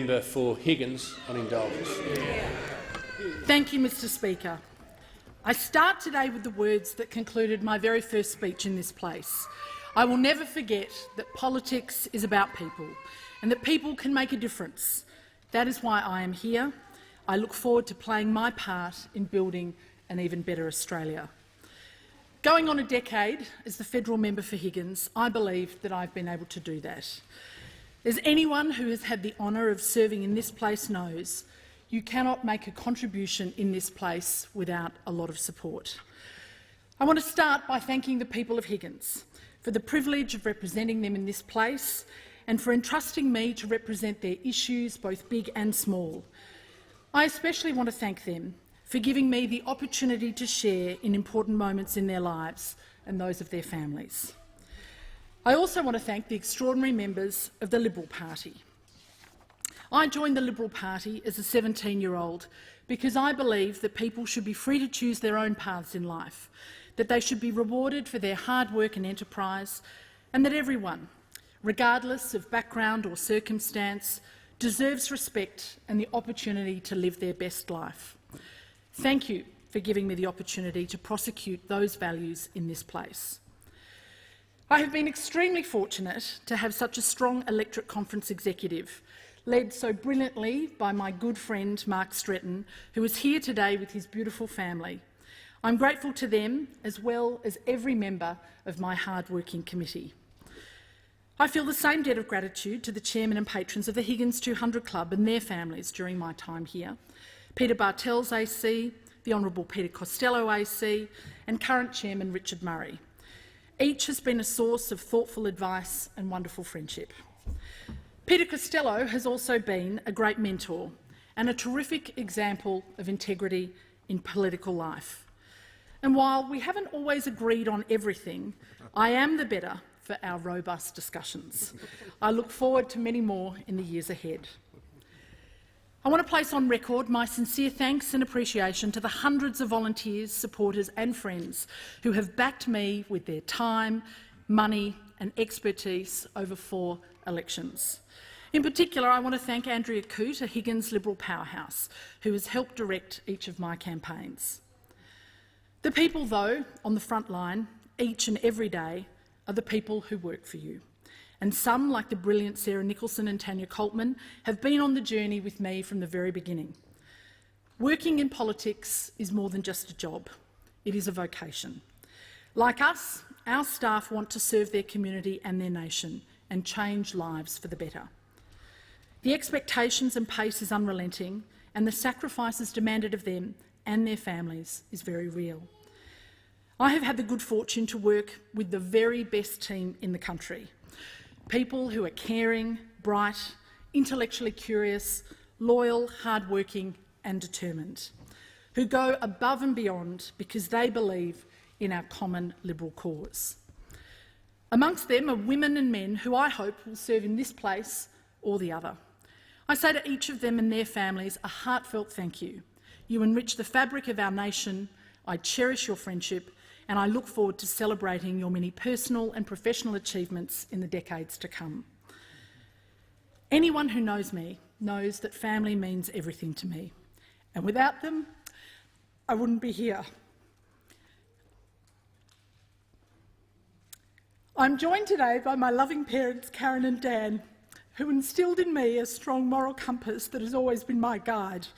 Member for Higgins on indulgence. Thank you, Mr Speaker. I start today with the words that concluded my very first speech in this place. I will never forget that politics is about people and that people can make a difference. That is why I am here. I look forward to playing my part in building an even better Australia. Going on a decade as the federal member for Higgins, I believe that I've been able to do that. As anyone who has had the honour of serving in this place knows, you cannot make a contribution in this place without a lot of support. I want to start by thanking the people of Higgins for the privilege of representing them in this place and for entrusting me to represent their issues, both big and small. I especially want to thank them for giving me the opportunity to share in important moments in their lives and those of their families. I also want to thank the extraordinary members of the Liberal Party. I joined the Liberal Party as a 17-year-old because I believe that people should be free to choose their own paths in life, that they should be rewarded for their hard work and enterprise, and that everyone, regardless of background or circumstance, deserves respect and the opportunity to live their best life. Thank you for giving me the opportunity to prosecute those values in this place. I have been extremely fortunate to have such a strong electorate conference executive, led so brilliantly by my good friend Mark Stretton, who is here today with his beautiful family. I'm grateful to them as well as every member of my hard-working committee. I feel the same debt of gratitude to the chairman and patrons of the Higgins 200 Club and their families during my time here, Peter Bartels AC, the Honourable Peter Costello AC and current chairman Richard Murray. Each has been a source of thoughtful advice and wonderful friendship. Peter Costello has also been a great mentor and a terrific example of integrity in political life. And while we haven't always agreed on everything, I am the better for our robust discussions. I look forward to many more in the years ahead. I want to place on record my sincere thanks and appreciation to the hundreds of volunteers, supporters and friends who have backed me with their time, money and expertise over 4 elections. In particular, I want to thank Andrea Coote, a Higgins Liberal powerhouse, who has helped direct each of my campaigns. The people, though, on the front line, each and every day, are the people who work for you. And some, like the brilliant Sarah Nicholson and Tanya Coltman, have been on the journey with me from the very beginning. Working in politics is more than just a job. It is a vocation. Like us, our staff want to serve their community and their nation and change lives for the better. The expectations and pace is unrelenting, and the sacrifices demanded of them and their families is very real. I have had the good fortune to work with the very best team in the country. People who are caring, bright, intellectually curious, loyal, hard-working and determined, who go above and beyond because they believe in our common Liberal cause. Amongst them are women and men who I hope will serve in this place or the other. I say to each of them and their families a heartfelt thank you. You enrich the fabric of our nation. I cherish your friendship and I look forward to celebrating your many personal and professional achievements in the decades to come. Anyone who knows me knows that family means everything to me, and without them, I wouldn't be here. I'm joined today by my loving parents, Karen and Dan, who instilled in me a strong moral compass that has always been my guide.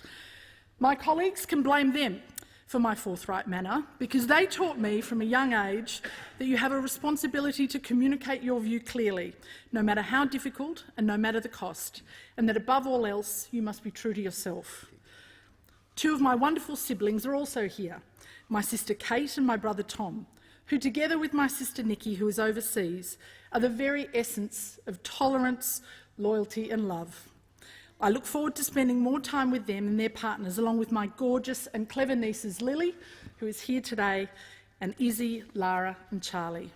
My colleagues can blame them for my forthright manner, because they taught me from a young age that you have a responsibility to communicate your view clearly, no matter how difficult and no matter the cost, and that above all else you must be true to yourself. 2 of my wonderful siblings are also here, my sister Kate and my brother Tom, who together with my sister Nikki, who is overseas, are the very essence of tolerance, loyalty and love. I look forward to spending more time with them and their partners, along with my gorgeous and clever nieces Lily, who is here today, and Izzy, Lara and Charlie.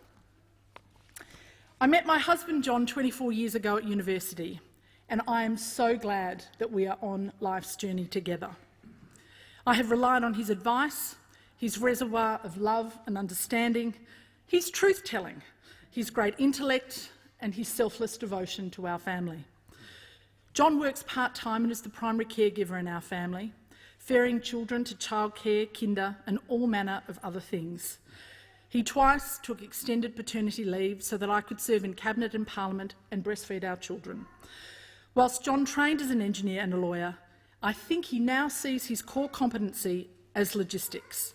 I met my husband John 24 years ago at university, and I am so glad that we are on life's journey together. I have relied on his advice, his reservoir of love and understanding, his truth-telling, his great intellect and his selfless devotion to our family. John works part-time and is the primary caregiver in our family, ferrying children to childcare, kinder and all manner of other things. He twice took extended paternity leave so that I could serve in Cabinet and Parliament and breastfeed our children. Whilst John trained as an engineer and a lawyer, I think he now sees his core competency as logistics.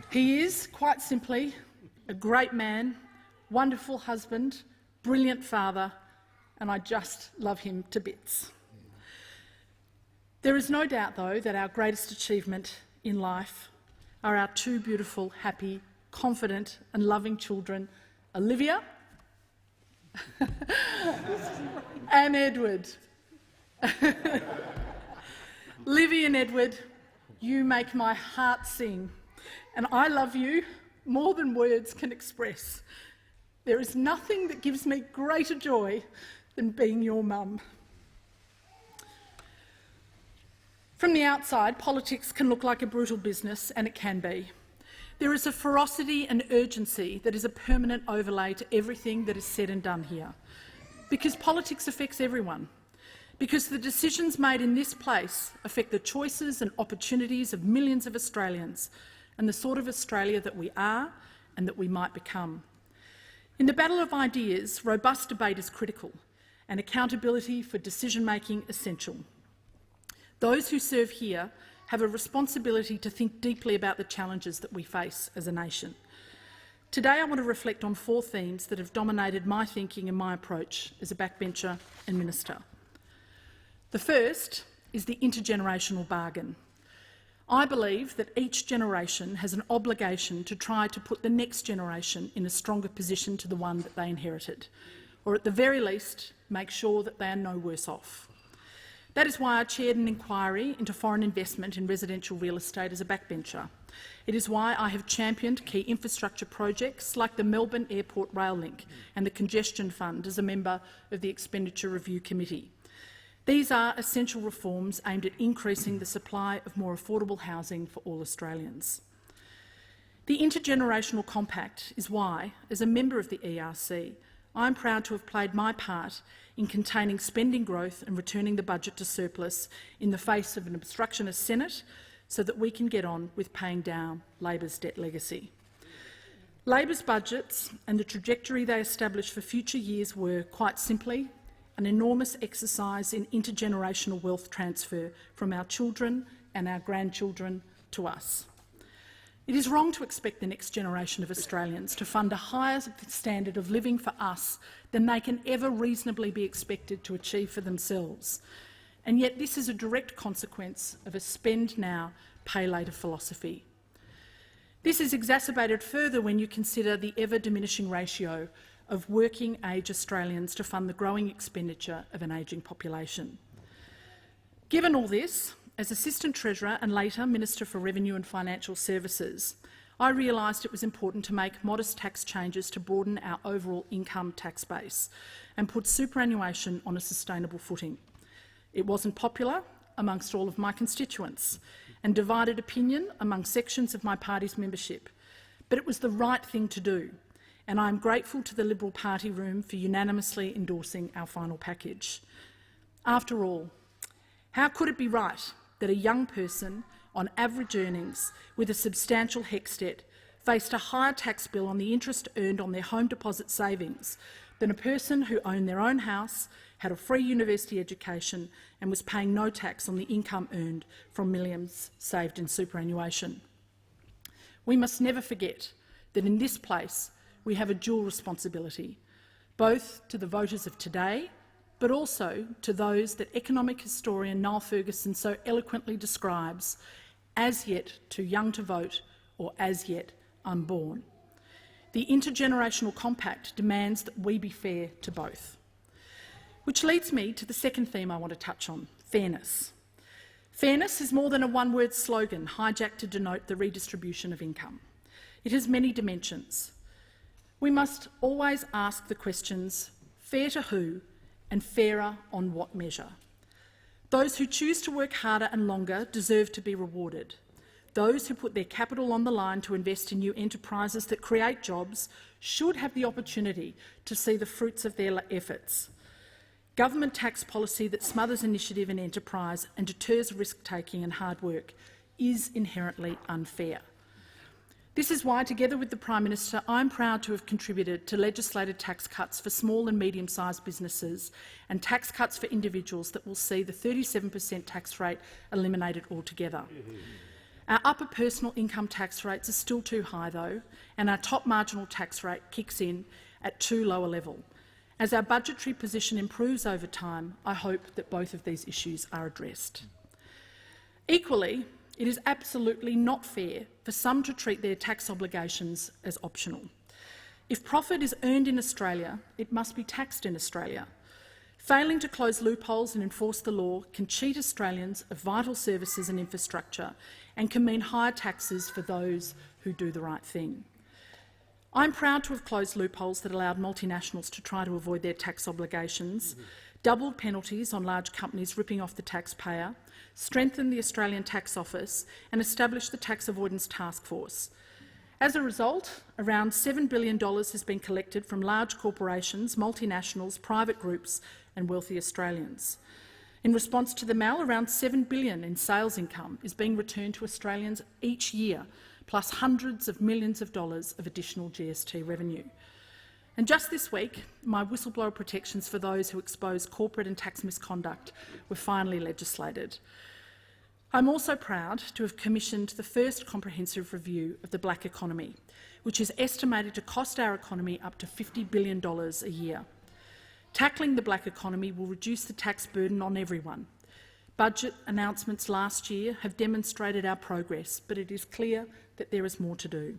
He is, quite simply, a great man, wonderful husband, brilliant father, and I just love him to bits. There is no doubt, though, that our greatest achievement in life are our two beautiful, happy, confident and loving children, Olivia and Edward. Livy and Edward, you make my heart sing, and I love you more than words can express. There is nothing that gives me greater joy than being your mum. From the outside, politics can look like a brutal business, and it can be. There is a ferocity and urgency that is a permanent overlay to everything that is said and done here. Because politics affects everyone. Because the decisions made in this place affect the choices and opportunities of millions of Australians and the sort of Australia that we are and that we might become. In the battle of ideas, robust debate is critical and accountability for decision-making essential. Those who serve here have a responsibility to think deeply about the challenges that we face as a nation. Today I want to reflect on 4 themes that have dominated my thinking and my approach as a backbencher and minister. The first is the intergenerational bargain. I believe that each generation has an obligation to try to put the next generation in a stronger position to the one that they inherited, or at the very least, make sure that they are no worse off. That is why I chaired an inquiry into foreign investment in residential real estate as a backbencher. It is why I have championed key infrastructure projects like the Melbourne Airport Rail Link and the Congestion Fund as a member of the Expenditure Review Committee. These are essential reforms aimed at increasing the supply of more affordable housing for all Australians. The Intergenerational Compact is why, as a member of the ERC, I am proud to have played my part in containing spending growth and returning the budget to surplus in the face of an obstructionist Senate so that we can get on with paying down Labor's debt legacy. Labor's budgets and the trajectory they established for future years were, quite simply, an enormous exercise in intergenerational wealth transfer from our children and our grandchildren to us. It is wrong to expect the next generation of Australians to fund a higher standard of living for us than they can ever reasonably be expected to achieve for themselves. And yet this is a direct consequence of a spend now, pay later philosophy. This is exacerbated further when you consider the ever-diminishing ratio of working-age Australians to fund the growing expenditure of an ageing population. Given all this, as Assistant Treasurer and later Minister for Revenue and Financial Services, I realised it was important to make modest tax changes to broaden our overall income tax base and put superannuation on a sustainable footing. It wasn't popular amongst all of my constituents and divided opinion among sections of my party's membership, but it was the right thing to do, and I am grateful to the Liberal Party room for unanimously endorsing our final package. After all, how could it be right that a young person on average earnings with a substantial HECS debt faced a higher tax bill on the interest earned on their home deposit savings than a person who owned their own house, had a free university education and was paying no tax on the income earned from millions saved in superannuation? We must never forget that in this place we have a dual responsibility, both to the voters of today but also to those that economic historian Niall Ferguson so eloquently describes as yet too young to vote or as yet unborn. The Intergenerational Compact demands that we be fair to both. Which leads me to the second theme I want to touch on, fairness. Fairness is more than a one-word slogan hijacked to denote the redistribution of income. It has many dimensions. We must always ask the questions, fair to who and fairer on what measure? Those who choose to work harder and longer deserve to be rewarded. Those who put their capital on the line to invest in new enterprises that create jobs should have the opportunity to see the fruits of their efforts. Government tax policy that smothers initiative and enterprise and deters risk-taking and hard work is inherently unfair. This is why, together with the Prime Minister, I'm proud to have contributed to legislated tax cuts for small and medium-sized businesses and tax cuts for individuals that will see the 37% tax rate eliminated altogether. Our upper personal income tax rates are still too high, though, and our top marginal tax rate kicks in at too low a level. As our budgetary position improves over time, I hope that both of these issues are addressed. Equally, it is absolutely not fair for some to treat their tax obligations as optional. If profit is earned in Australia, it must be taxed in Australia. Failing to close loopholes and enforce the law can cheat Australians of vital services and infrastructure and can mean higher taxes for those who do the right thing. I'm proud to have closed loopholes that allowed multinationals to try to avoid their tax obligations, doubled penalties on large companies ripping off the taxpayer, strengthened the Australian Tax Office and established the Tax Avoidance Task Force. As a result, around $7 billion has been collected from large corporations, multinationals, private groups and wealthy Australians. In response to the mal, around $7 billion in sales income is being returned to Australians each year, plus hundreds of millions of dollars of additional GST revenue. And just this week, my whistleblower protections for those who expose corporate and tax misconduct were finally legislated. I'm also proud to have commissioned the first comprehensive review of the black economy, which is estimated to cost our economy up to $50 billion a year. Tackling the black economy will reduce the tax burden on everyone. Budget announcements last year have demonstrated our progress, but it is clear that there is more to do.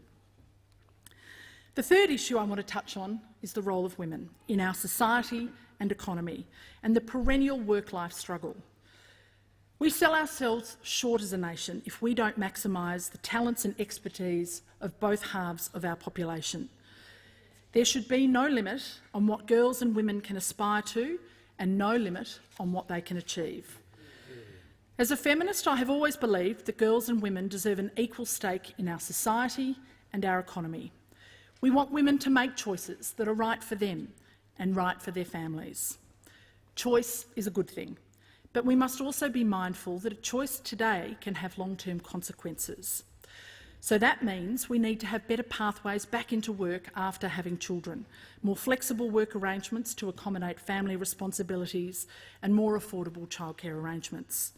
The third issue I want to touch on is the role of women in our society and economy and the perennial work-life struggle. We sell ourselves short as a nation if we don't maximise the talents and expertise of both halves of our population. There should be no limit on what girls and women can aspire to and no limit on what they can achieve. As a feminist, I have always believed that girls and women deserve an equal stake in our society and our economy. We want women to make choices that are right for them and right for their families. Choice is a good thing, but we must also be mindful that a choice today can have long-term consequences. So that means we need to have better pathways back into work after having children, more flexible work arrangements to accommodate family responsibilities and more affordable childcare arrangements.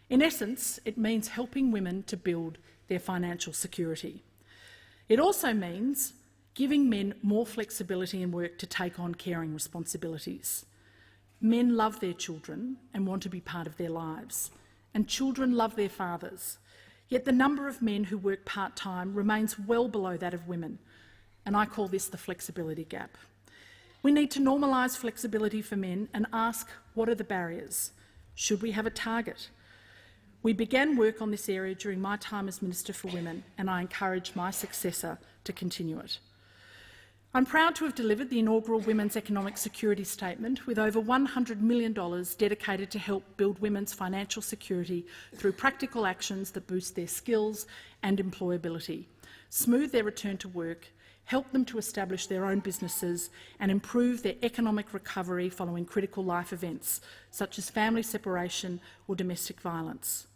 In essence, it means helping women to build their financial security. It also means giving men more flexibility in work to take on caring responsibilities. Men love their children and want to be part of their lives, and children love their fathers. Yet the number of men who work part-time remains well below that of women, and I call this the flexibility gap. We need to normalise flexibility for men and ask, what are the barriers? Should we have a target? We began work on this area during my time as Minister for Women, and I encourage my successor to continue it. I'm proud to have delivered the inaugural Women's Economic Security Statement with over $100 million dedicated to help build women's financial security through practical actions that boost their skills and employability, smooth their return to work, help them to establish their own businesses and improve their economic recovery following critical life events such as family separation or domestic violence.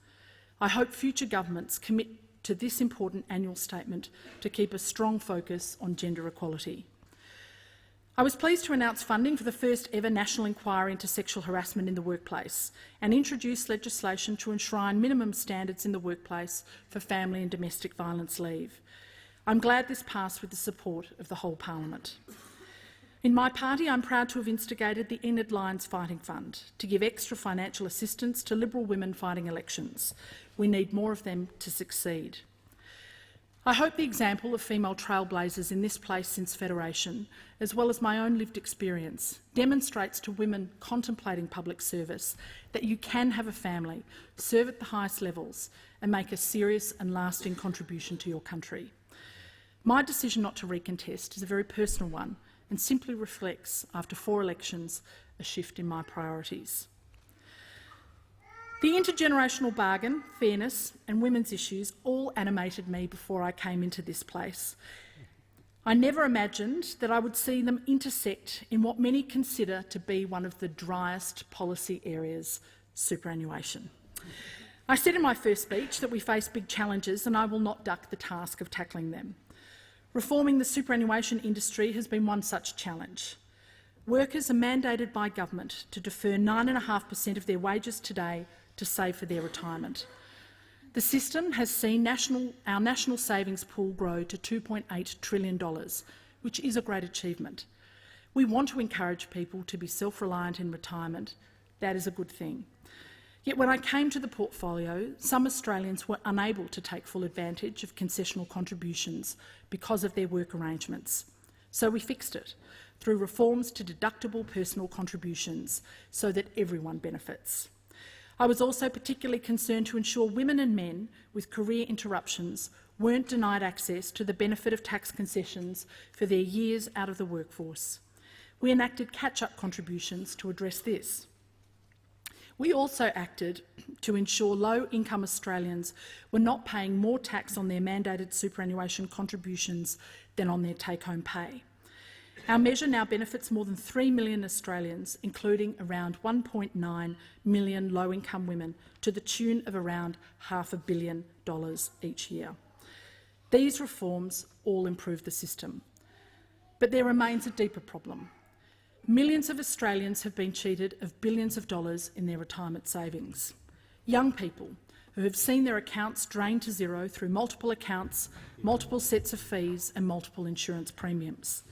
I hope future governments commit to this important annual statement to keep a strong focus on gender equality. I was pleased to announce funding for the first ever national inquiry into sexual harassment in the workplace and introduce legislation to enshrine minimum standards in the workplace for family and domestic violence leave. I'm glad this passed with the support of the whole parliament. In my party, I'm proud to have instigated the Enid Lyons Fighting Fund to give extra financial assistance to Liberal women fighting elections. We need more of them to succeed. I hope the example of female trailblazers in this place since Federation, as well as my own lived experience, demonstrates to women contemplating public service that you can have a family, serve at the highest levels and make a serious and lasting contribution to your country. My decision not to recontest is a very personal one and simply reflects, after 4 elections, a shift in my priorities. The intergenerational bargain, fairness and women's issues all animated me before I came into this place. I never imagined that I would see them intersect in what many consider to be one of the driest policy areas, superannuation. I said in my first speech that we face big challenges and I will not duck the task of tackling them. Reforming the superannuation industry has been one such challenge. Workers are mandated by government to defer 9.5% of their wages today to save for their retirement. The system has seen our national savings pool grow to $2.8 trillion, which is a great achievement. We want to encourage people to be self-reliant in retirement. That is a good thing. Yet when I came to the portfolio, some Australians were unable to take full advantage of concessional contributions because of their work arrangements. So we fixed it through reforms to deductible personal contributions so that everyone benefits. I was also particularly concerned to ensure women and men with career interruptions weren't denied access to the benefit of tax concessions for their years out of the workforce. We enacted catch-up contributions to address this. We also acted to ensure low-income Australians were not paying more tax on their mandated superannuation contributions than on their take-home pay. Our measure now benefits more than 3 million Australians, including around 1.9 million low-income women, to the tune of around $500 million each year. These reforms all improve the system. But there remains a deeper problem. Millions of Australians have been cheated of billions of dollars in their retirement savings. Young people who have seen their accounts drained to zero through multiple accounts, multiple sets of fees and multiple insurance premiums.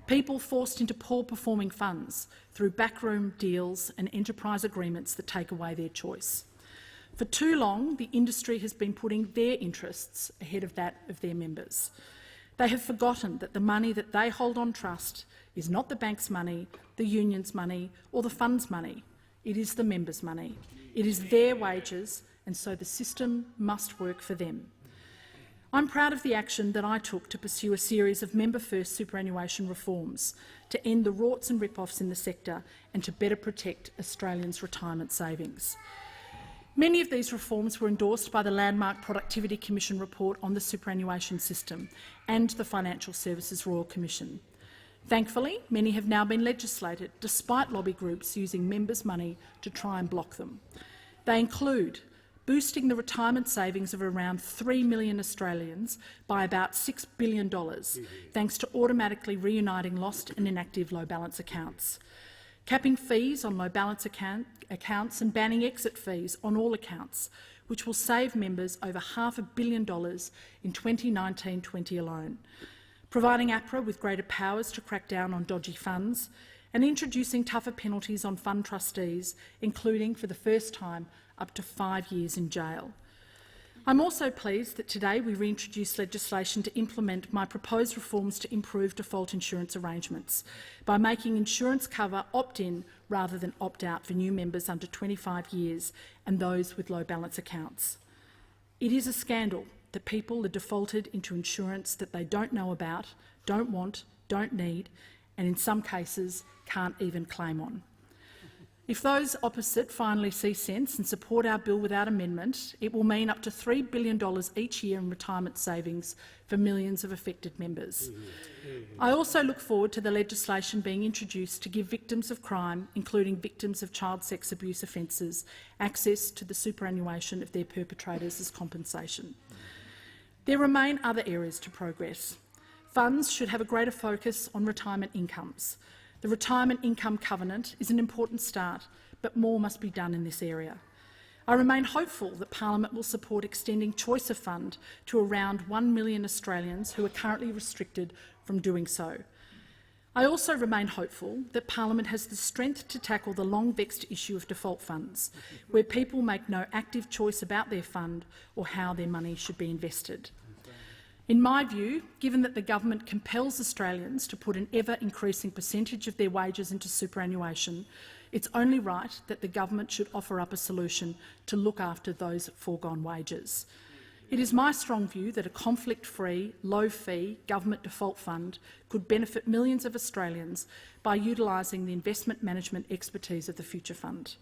People forced into poor-performing funds through backroom deals and enterprise agreements that take away their choice. For too long, the industry has been putting their interests ahead of that of their members. They have forgotten that the money that they hold on trust is not the bank's money, the union's money or the fund's money. It is the members' money. It is their wages, and so the system must work for them. I'm proud of the action that I took to pursue a series of member-first superannuation reforms to end the rorts and rip-offs in the sector and to better protect Australians' retirement savings. Many of these reforms were endorsed by the landmark Productivity Commission report on the superannuation system and the Financial Services Royal Commission. Thankfully, many have now been legislated, despite lobby groups using members' money to try and block them. They include boosting the retirement savings of around 3 million Australians by about $6 billion, thanks to automatically reuniting lost and inactive low balance accounts, capping fees on low balance accounts and banning exit fees on all accounts, which will save members over $500 million in 2019-20 alone, providing APRA with greater powers to crack down on dodgy funds, and introducing tougher penalties on fund trustees, including, for the first time, up to 5 years in jail. I'm also pleased that today we reintroduced legislation to implement my proposed reforms to improve default insurance arrangements by making insurance cover opt-in rather than opt-out for new members under 25 years and those with low balance accounts. It is a scandal that people are defaulted into insurance that they don't know about, don't want, don't need, and in some cases can't even claim on. If those opposite finally see sense and support our bill without amendment, it will mean up to $3 billion each year in retirement savings for millions of affected members. I also look forward to the legislation being introduced to give victims of crime, including victims of child sex abuse offences, access to the superannuation of their perpetrators as compensation. There remain other areas to progress. Funds should have a greater focus on retirement incomes. The Retirement Income Covenant is an important start, but more must be done in this area. I remain hopeful that Parliament will support extending choice of fund to around 1 million Australians who are currently restricted from doing so. I also remain hopeful that Parliament has the strength to tackle the long-vexed issue of default funds, where people make no active choice about their fund or how their money should be invested. In my view, given that the government compels Australians to put an ever-increasing percentage of their wages into superannuation, it's only right that the government should offer up a solution to look after those foregone wages. It is my strong view that a conflict-free, low-fee government default fund could benefit millions of Australians by utilising the investment management expertise of the Future Fund.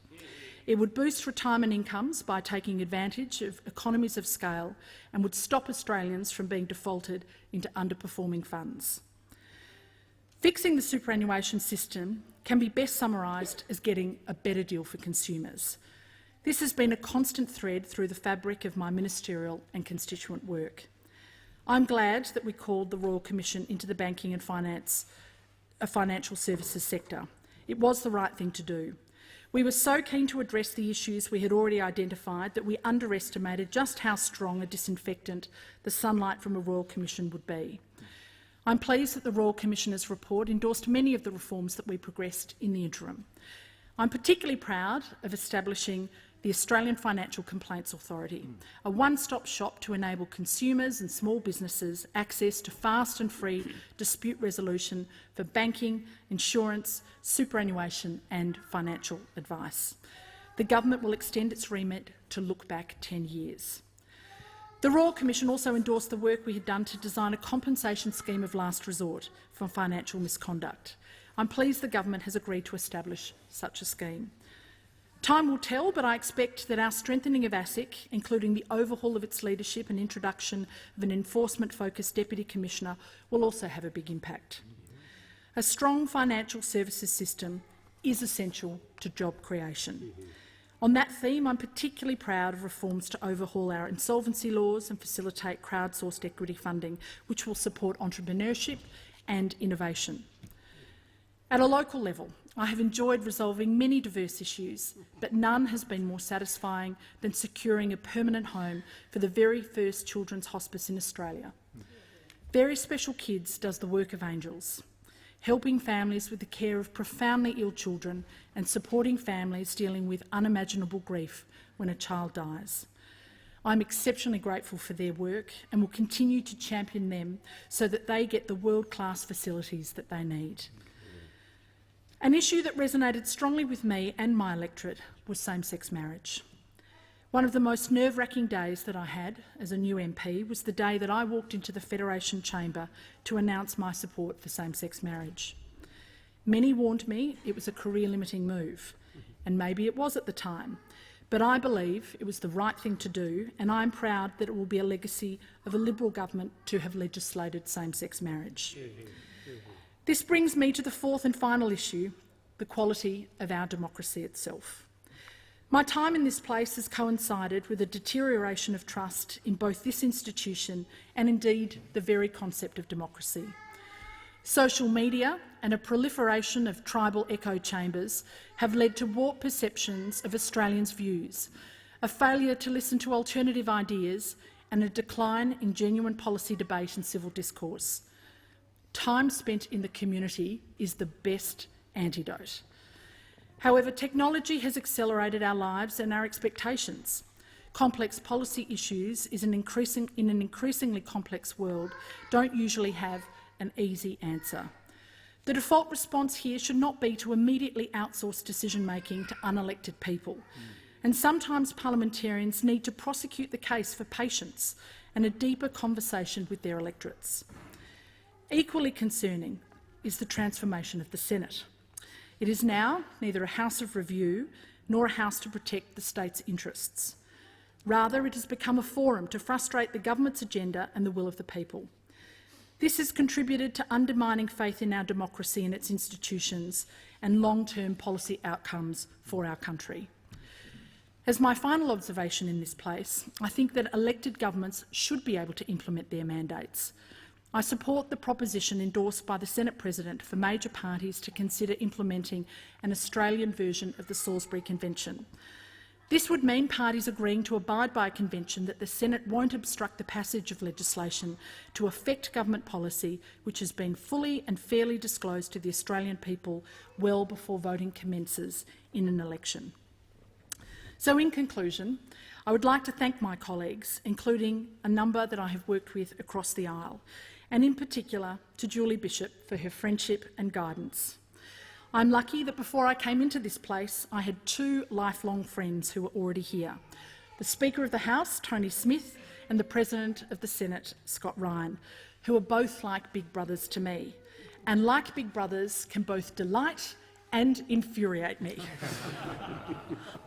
It would boost retirement incomes by taking advantage of economies of scale and would stop Australians from being defaulted into underperforming funds. Fixing the superannuation system can be best summarised as getting a better deal for consumers. This has been a constant thread through the fabric of my ministerial and constituent work. I'm glad that we called the Royal Commission into the banking and financial services sector. It was the right thing to do. We were so keen to address the issues we had already identified that we underestimated just how strong a disinfectant the sunlight from a Royal Commission would be. I'm pleased that the Royal Commissioner's report endorsed many of the reforms that we progressed in the interim. I'm particularly proud of establishing the Australian Financial Complaints Authority, a one-stop shop to enable consumers and small businesses access to fast and free dispute resolution for banking, insurance, superannuation and financial advice. The government will extend its remit to look back 10 years. The Royal Commission also endorsed the work we had done to design a compensation scheme of last resort for financial misconduct. I'm pleased the government has agreed to establish such a scheme. Time will tell, but I expect that our strengthening of ASIC, including the overhaul of its leadership and introduction of an enforcement-focused Deputy Commissioner, will also have a big impact. A strong financial services system is essential to job creation. On that theme, I'm particularly proud of reforms to overhaul our insolvency laws and facilitate crowdsourced equity funding, which will support entrepreneurship and innovation. At a local level, I have enjoyed resolving many diverse issues, but none has been more satisfying than securing a permanent home for the very first children's hospice in Australia. Very Special Kids does the work of angels, helping families with the care of profoundly ill children and supporting families dealing with unimaginable grief when a child dies. I'm exceptionally grateful for their work and will continue to champion them so that they get the world-class facilities that they need. An issue that resonated strongly with me and my electorate was same-sex marriage. One of the most nerve-wracking days that I had as a new MP was the day that I walked into the Federation chamber to announce my support for same-sex marriage. Many warned me it was a career-limiting move, and maybe it was at the time, but I believe it was the right thing to do, and I'm proud that it will be a legacy of a Liberal government to have legislated same-sex marriage. This brings me to the fourth and final issue, the quality of our democracy itself. My time in this place has coincided with a deterioration of trust in both this institution and indeed the very concept of democracy. Social media and a proliferation of tribal echo chambers have led to warped perceptions of Australians' views, a failure to listen to alternative ideas and a decline in genuine policy debate and civil discourse. Time spent in the community is the best antidote. However, technology has accelerated our lives and our expectations. Complex policy issues in an increasingly complex world don't usually have an easy answer. The default response here should not be to immediately outsource decision-making to unelected people. And sometimes parliamentarians need to prosecute the case for patience and a deeper conversation with their electorates. Equally concerning is the transformation of the Senate. It is now neither a house of review nor a house to protect the state's interests. Rather, it has become a forum to frustrate the government's agenda and the will of the people. This has contributed to undermining faith in our democracy and its institutions and long-term policy outcomes for our country. As my final observation in this place, I think that elected governments should be able to implement their mandates. I support the proposition endorsed by the Senate President for major parties to consider implementing an Australian version of the Salisbury Convention. This would mean parties agreeing to abide by a convention that the Senate won't obstruct the passage of legislation to affect government policy which has been fully and fairly disclosed to the Australian people well before voting commences in an election. So, in conclusion, I would like to thank my colleagues, including a number that I have worked with across the aisle, and in particular to Julie Bishop for her friendship and guidance. I'm lucky that before I came into this place, I had two lifelong friends who were already here, the Speaker of the House, Tony Smith, and the President of the Senate, Scott Ryan, who are both like big brothers to me, and like big brothers can both delight and infuriate me.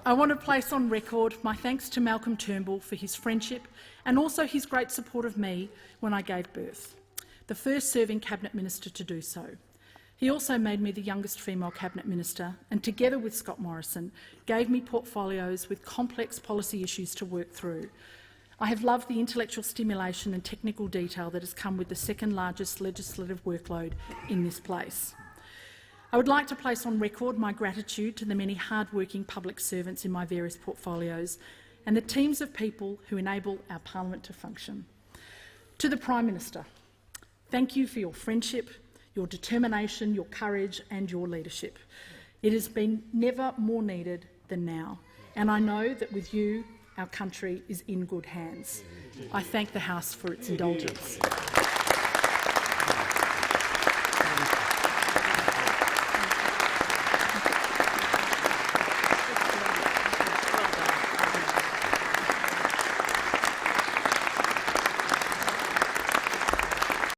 I want to place on record my thanks to Malcolm Turnbull for his friendship and also his great support of me when I gave birth, the first serving Cabinet Minister to do so. He also made me the youngest female Cabinet Minister and, together with Scott Morrison, gave me portfolios with complex policy issues to work through. I have loved the intellectual stimulation and technical detail that has come with the second largest legislative workload in this place. I would like to place on record my gratitude to the many hard-working public servants in my various portfolios and the teams of people who enable our parliament to function. To the Prime Minister, thank you for your friendship, your determination, your courage and your leadership. It has been never more needed than now, and I know that with you, our country is in good hands. I thank the House for its indulgence.